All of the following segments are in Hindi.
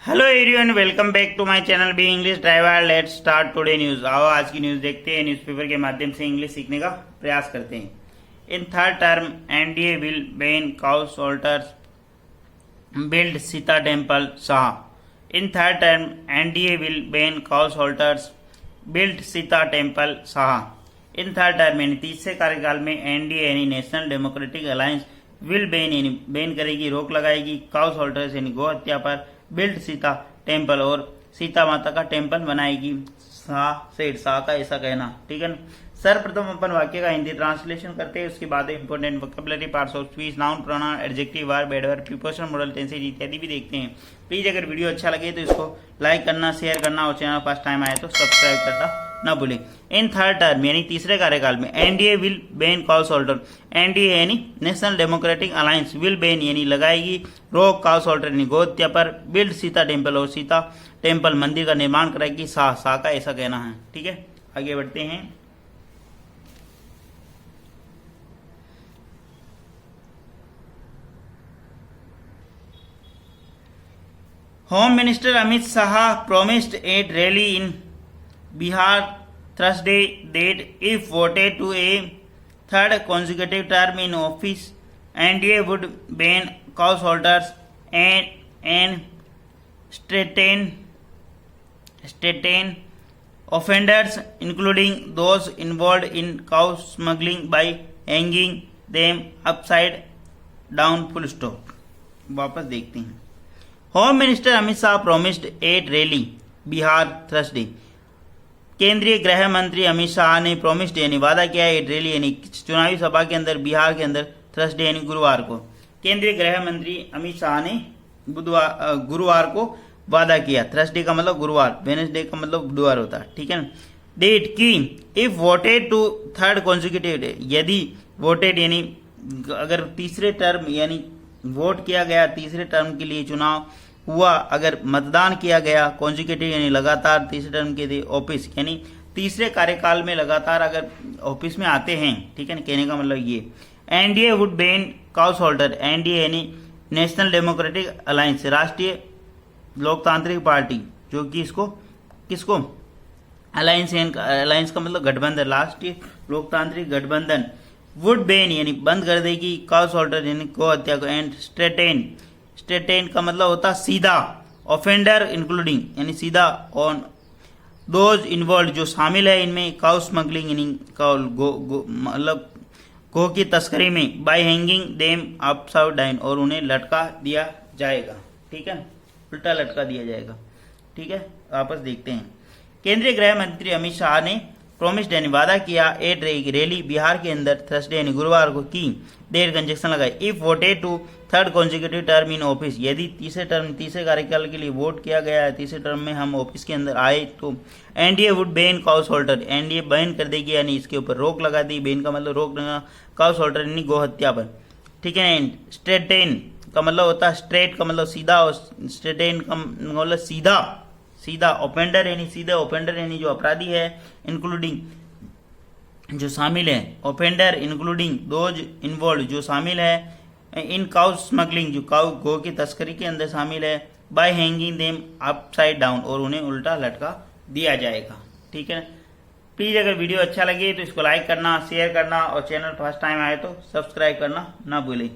Hello everyone, welcome back to my channel B English driver. Let's start today news. आओ आज की न्यूज देखते हैं। न्यूज़पेपर के माध्यम से इंग्लिश सीखने का प्रयास करते हैं। In third term NDA will ban cow slaughters build Sita temple Shah. In third term NDA will ban cow slaughters build Sita temple Shah. In third term यानी तीसरे कार्यकाल में एनडीए यानी national democratic alliance will ban यानी बैन करेगी, रोक लगाएगी काउ सोल्टर्स यानी गौ हत्या पर, बिल्ड सीता टेम्पल और सीता माता का टेम्पल बनाएगी। शाह का ऐसा कहना, ठीक है ना। सर्वप्रथम अपन वाक्य का हिंदी ट्रांसलेशन करते हैं, उसके बाद important vocabulary, parts of speech, noun, pronoun, adjective, verb, adverb, preposition, model tenses इत्यादि भी देखते हैं। प्लीज अगर वीडियो अच्छा लगे तो इसको लाइक करना, शेयर करना और चैनल फर्स्ट टाइम आए तो सब्सक्राइब करना न भूले। इन थर्ड टर्म यानी तीसरे कार्यकाल में NDA will ban cow slaughter, NDA यानी national democratic alliance, will ban यानी लगाएगी रोक काउ सोल्टर यानी गौ हत्या पर, बिल्ड सीता टेम्पल और सीता टेम्पल मंदिर का निर्माण कराएगी। शाह का ऐसा कहना है, ठीक है। आगे बढ़ते हैं। Home minister Amit Shah promised at rally in Bihar Thursday that if voted to a third consecutive term in office, NDA would ban cow slaughters and straiten offenders, including those involved in cow smuggling, by hanging them upside down. Full stop। वापस देखते हैं। Home minister Amit Shah promised at rally Bihar Thursday. केंद्रीय गृह मंत्री अमित शाह ने प्रोमिस्ड यानी वादा किया एट रैली यानी चुनावी सभा के अंदर बिहार के अंदर थर्सडे यानी गुरुवार को। केंद्रीय गृह मंत्री अमित शाह ने गुरुवार को वादा किया। थर्सडे का मतलब गुरुवार, वेडनेसडे का मतलब बुधवार होता है, ठीक है ना। डेट की if voted to third consecutive, यदि वोटेड यानी अगर तीसरे टर्म यानी वोट किया गया, तीसरे टर्म के लिए चुनाव हुआ, अगर मतदान किया गया, कॉन्जिक्यूटिव यानी लगातार तीसरे टर्म के लिए ऑफिस यानी तीसरे कार्यकाल में लगातार अगर ऑफिस में आते हैं, ठीक है ना। कहने का मतलब ये NDA would ban cow slaughter, NDA यानी नेशनल डेमोक्रेटिक अलायंस, राष्ट्रीय लोकतांत्रिक पार्टी, जो कि इसको किसको अलायंस का मतलब गठबंधन, राष्ट्रीय लोकतांत्रिक गठबंधन, वुड बैन यानी बंद कर देगी काउ सोल्टर यानी गौ हत्या को, एंड स्ट्रेटेन का मतलब होता सीधा, ऑफेंडर इंक्लूडिंग यानी सीधा, ऑन दोज इन्वॉल्व जो शामिल है इनमें, काउ स्मगलिंग यानी मतलब गो की तस्करी में, bye hanging them upside down और उन्हें लटका दिया जाएगा, ठीक है, उल्टा लटका दिया जाएगा, ठीक है। वापस देखते हैं। केंद्रीय गृह मंत्री अमित शाह ने प्रोमिस्ड यानी वादा किया एट रैली बिहार के अंदर थर्सडे यानी गुरुवार को की, देर कंजक्शन लगाई, if voted to third consecutive term in office, यदि तीसरे कार्यकाल के लिए वोट किया गया है, तीसरे टर्म में हम ऑफिस के अंदर आए तो NDA would ban cow slaughter, NDA ban कर देगी यानी इसके ऊपर रोक लगा दी। बैन का मतलब रोक देना, काउ सोल्टर यानी गौ हत्या पर, ठीक है। एंड स्ट्रेटेन का मतलब होता है स्ट्रेट का मतलब सीधा और स्ट्रेटेन का मतलब सीधा ओफेंडर यानी सीधे ओफेंडर यानी जो अपराधी है, इंक्लूडिंग जो शामिल है, ओफेंडर इंक्लूडिंग दोज इन्वॉल्व जो शामिल है, इन काउ स्मगलिंग जो काउ गो की तस्करी के अंदर शामिल है, bye hanging them upside down और उन्हें उल्टा लटका दिया जाएगा, ठीक है। प्लीज अगर वीडियो अच्छा लगे तो इसको लाइक करना, शेयर करना और चैनल फर्स्ट टाइम आए तो सब्सक्राइब करना ना भूलें।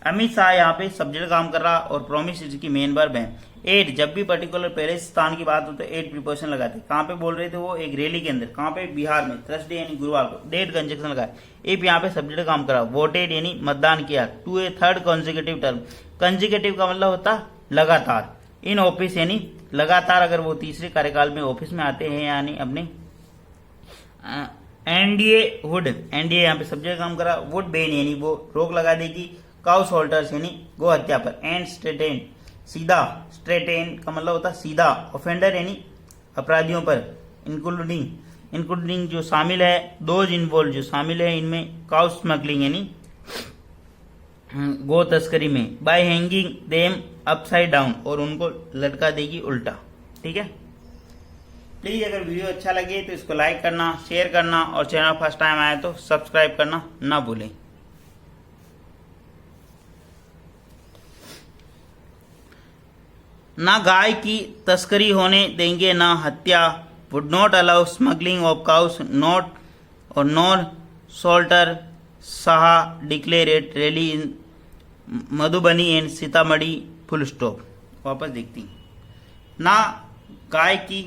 अमित शाह यहाँ पे सब्जेक्ट काम कर रहा और प्रॉमिस इसकी मेन वर्ब है। एट, जब भी पर्टिकुलर पहले स्थान की बात हो तो एट प्रीपोजिशन लगाते। कहाँ पे बोल रहे थे वो? एक रैली के अंदर। कहाँ पे? बिहार में, थर्सडे यानी गुरुवार को। डेट कंजक्शन लगाए। इफ यहाँ पे सब्जेक्ट काम करा। वोटेड यानी मतदान किया। To a third consecutive term, consecutive का मतलब होता लगातार। इन ऑफिस यानी लगातार अगर वो तीसरे कार्यकाल में ऑफिस में आते हैं यानी अपने एनडीए वुड, एनडीए यहाँ पे सब्जेक्ट काम करा, वुड बैन यानी वो रोक लगा देगी काउ सोल्टर्स यानी गो हत्या पर, एंड स्ट्रेटेन सीधा, स्ट्रेटेन का मतलब होता सीधा, ऑफेंडर यानी अपराधियों पर, इंक्लूडिंग जो शामिल है, दोज इन्वॉल्व जो शामिल है इनमें, काउ स्मगलिंग यानी गो तस्करी में, bye hanging them upside down और उनको लटका देगी उल्टा, ठीक है। प्लीज अगर वीडियो अच्छा लगे तो इसको लाइक करना, शेयर करना और चैनल फर्स्ट टाइम आए तो सब्सक्राइब करना ना भूलें। ना गाय की तस्करी होने देंगे ना हत्या, would not allow smuggling of cows, not और nor slaughter Shah declared rally in Madhubani and Sitamarhi, full stop. वापस देखती हैं, ना गाय की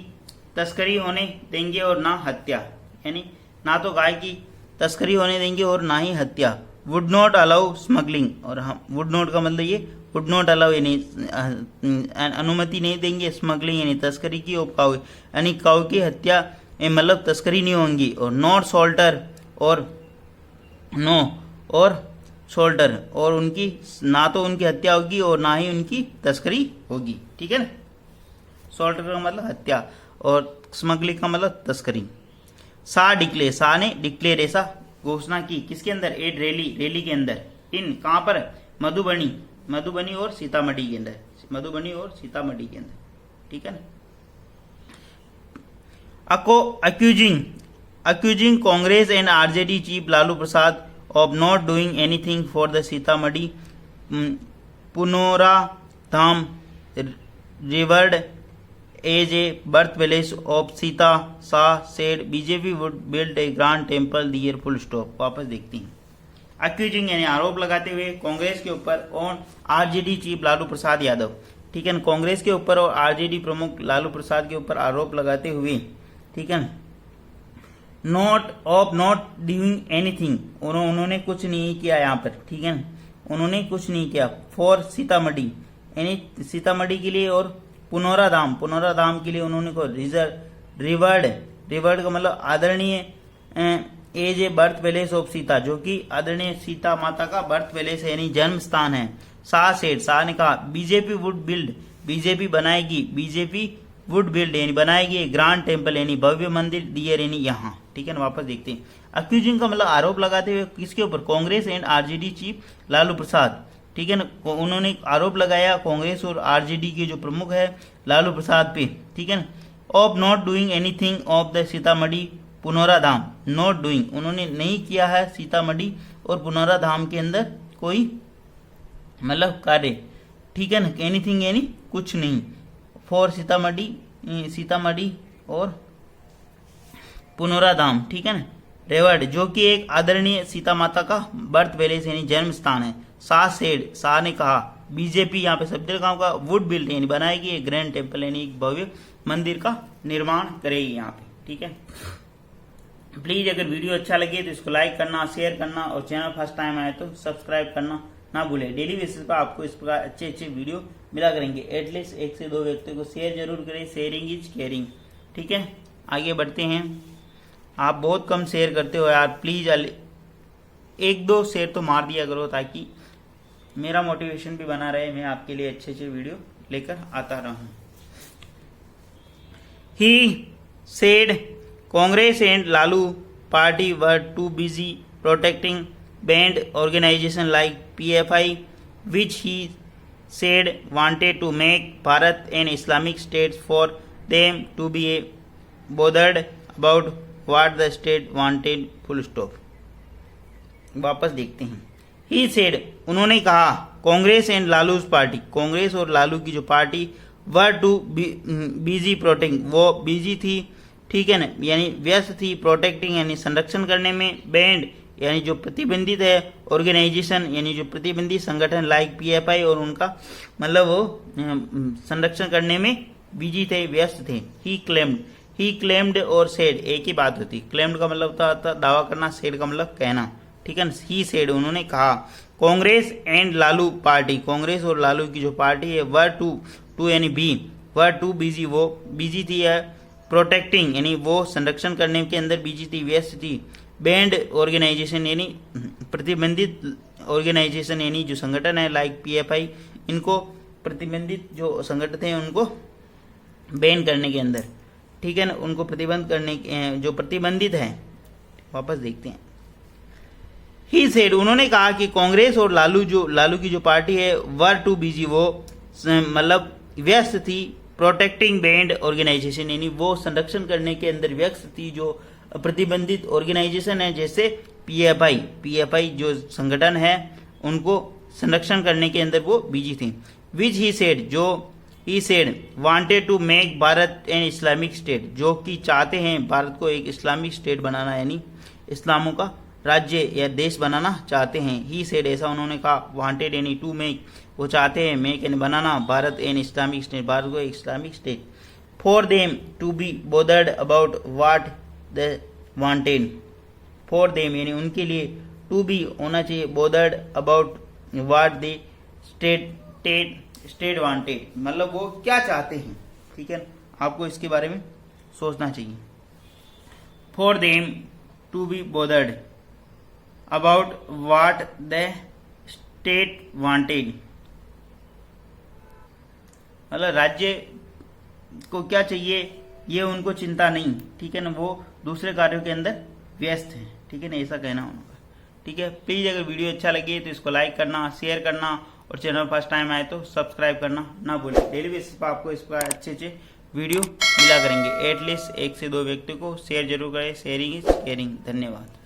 तस्करी होने देंगे और ना हत्या, यानी ना तो गाय की तस्करी होने देंगे और ना ही हत्या। वुड नॉट अलाउ स्मगलिंग, और हम वुड नॉट का मतलब ये वुड नॉट अलाउ यानी अनुमति नहीं देंगे, स्मगलिंग यानी तस्करी की, और काऊ यानी काऊ की हत्या मतलब तस्करी नहीं होंगी, और नॉट सोल्टर और नो और सोल्टर, और उनकी ना तो उनकी हत्या होगी और ना ही उनकी तस्करी होगी। ठीक है ना, सोल्टर का मतलब हत्या और स्मगलिंग का मतलब तस्करी। शाह डिक्लेयर, शाह ने डिक्लेयर ऐसा घोषणा की किसके अंदर, एड रैली के अंदर, इन कहां पर, मधुबनी और सीतामढ़ी के अंदर, मधुबनी और सीतामढ़ी के अंदर। ठीक है ना, accusing Congress and RJD chief Lalu Prasad of not doing anything for the Sitamarhi Punora Dham revered as a birthplace of Sita, Shah said BJP would build a grand temple there, full stop। वापस देखती हैं, अक्यूजिंग यानी आरोप लगाते हुए कांग्रेस के ऊपर और आरजेडी चीफ लालू प्रसाद यादव, ठीक है ना, कांग्रेस के ऊपर और आरजेडी प्रमुख लालू प्रसाद के ऊपर आरोप लगाते हुए, ठीक है ना, नॉट डूइंग एनीथिंग, उन्होंने कुछ नहीं किया यहाँ पर, ठीक है ना, उन्होंने कुछ नहीं किया, फॉर सीतामढ़ी यानी सीतामढ़ी के लिए, और पुनौरा धाम के लिए उन्होंने को रिवर्ड का मतलब आदरणीय as a birth place of Sita, जो कि आदरणीय सीता माता का बर्थ पैलेस है यानी जन्म स्थान है। शाह ने कहा BJP would build, BJP would build यानी बनाएगी ग्रांड टेम्पल यानी भव्य मंदिर, डियर यानी यहाँ। ठीक है ना, वापस देखते हैं, अक्यूजिंग का मतलब आरोप लगाते हुए किसके ऊपर, Congress and RJD chief Lalu Prasad, ठीक है ना, उन्होंने आरोप लगाया कांग्रेस और आरजेडी के जो प्रमुख है लालू प्रसाद पे, ठीक है ना, of not doing anything of the Sitamarhi Punaura Dham, not doing उन्होंने नहीं किया है सीतामढ़ी और पुनौरा धाम के अंदर कोई मतलब कार्य, ठीक है ना, एनीथिंग यानी कुछ नहीं, फॉर सीतामढ़ी और पुनौरा धाम, ठीक है ना, रेवर्ड जो कि एक आदरणीय सीता माता का बर्थ पैलेस यानी जन्म स्थान है। शाह ने कहा बीजेपी यहाँ पे सब्जेक्ट गांव का वुड बिल्ड यानी बनाएगी एक ग्रैंड टेम्पल यानी एक भव्य मंदिर का निर्माण करेगी यहाँ पे। ठीक है, प्लीज अगर वीडियो अच्छा लगे तो इसको लाइक करना, शेयर करना और चैनल फर्स्ट टाइम आए तो सब्सक्राइब करना ना भूले। डेली बेसिस पर आपको इस प्रकार अच्छे वीडियो मिला करेंगे, एटलीस्ट 1 से 2 व्यक्तियों को शेयर जरूर करें, शेयरिंग इज केयरिंग। ठीक है, आगे बढ़ते हैं, आप बहुत कम शेयर करते हो यार, प्लीज 1-2 शेयर तो मार दिया करो ताकि मेरा मोटिवेशन भी बना रहे, मैं आपके लिए अच्छे वीडियो लेकर आता रहूं। He said Congress and Lalu party were too busy protecting banned organisation like PFI, which he said wanted to make Bharat an Islamic state for them to be bothered about what the state wanted, full stop। वापस देखते हैं, ही सेड उन्होंने कहा कांग्रेस एंड लालूज पार्टी, कांग्रेस और लालू की जो party were too busy protecting, वो बिजी थी, ठीक है ना, यानी व्यस्त थी, प्रोटेक्टिंग यानी संरक्षण करने में, बैंड यानी जो प्रतिबंधित है, ऑर्गेनाइजेशन यानी जो प्रतिबंधित संगठन लाइक PFI और उनका मतलब वो संरक्षण करने में बिजी थे, व्यस्त थे। ही क्लेम्ड और सेड एक ही बात होती, क्लेम्ड का मतलब था दावा करना, सेड का मतलब कहना, ठीक है ना। ही सेड उन्होंने कहा कांग्रेस एंड लालू पार्टी, कांग्रेस और लालू की जो पार्टी है वर टू यानी बी, वर टू बिजी, वो बिजी थी, है प्रोटेक्टिंग यानी वो संरक्षण करने के अंदर बिजी थी, व्यस्त थी, बैंड ऑर्गेनाइजेशन यानी प्रतिबंधित ऑर्गेनाइजेशन यानी जो संगठन है लाइक PFI, इनको प्रतिबंधित जो संगठन हैं उनको बैन करने के अंदर, ठीक है ना, उनको प्रतिबंध करने जो प्रतिबंधित है। वापस देखते हैं, ही सेड उन्होंने कहा कि कांग्रेस और लालू की जो पार्टी है वर टू बिजी, वो मतलब व्यस्त थी, प्रोटेक्टिंग बैंड ऑर्गेनाइजेशन यानी वो संरक्षण करने के अंदर व्यस्त थी, जो प्रतिबंधित ऑर्गेनाइजेशन है जैसे PFI जो संगठन है उनको संरक्षण करने के अंदर वो बिजी थे। विच ही सेड जो he said wanted to make Bharat an Islamic state, जो कि चाहते हैं भारत को एक इस्लामिक स्टेट बनाना, यानी इस्लामों का राज्य या देश बनाना चाहते हैं। ही सेड ऐसा उन्होंने कहा, वांटेड यानी टू मेक वो चाहते हैं, मेक यानी बनाना, Bharat an Islamic state Bharat को एक Islamic state. For them to be bothered about what the wanted, for them यानी उनके लिए, टू बी होना चाहिए, bothered about what the state wanted, मतलब वो क्या चाहते हैं, ठीक है, आपको इसके बारे में सोचना चाहिए। For them to be bothered about what the state wanted, मतलब राज्य को क्या चाहिए ये उनको चिंता नहीं, ठीक है ना, वो दूसरे कार्यों के अंदर व्यस्त है, ठीक है ना, ऐसा कहना उनका, ठीक है। प्लीज अगर वीडियो अच्छा लगे तो इसको लाइक करना, शेयर करना और चैनल फर्स्ट टाइम आए तो सब्सक्राइब करना ना भूलें। डेली बेसिस पर आपको इस पर अच्छे वीडियो मिला करेंगे, एटलीस्ट 1 से 2 व्यक्ति को शेयर जरूर करें। Sharing is caring. धन्यवाद।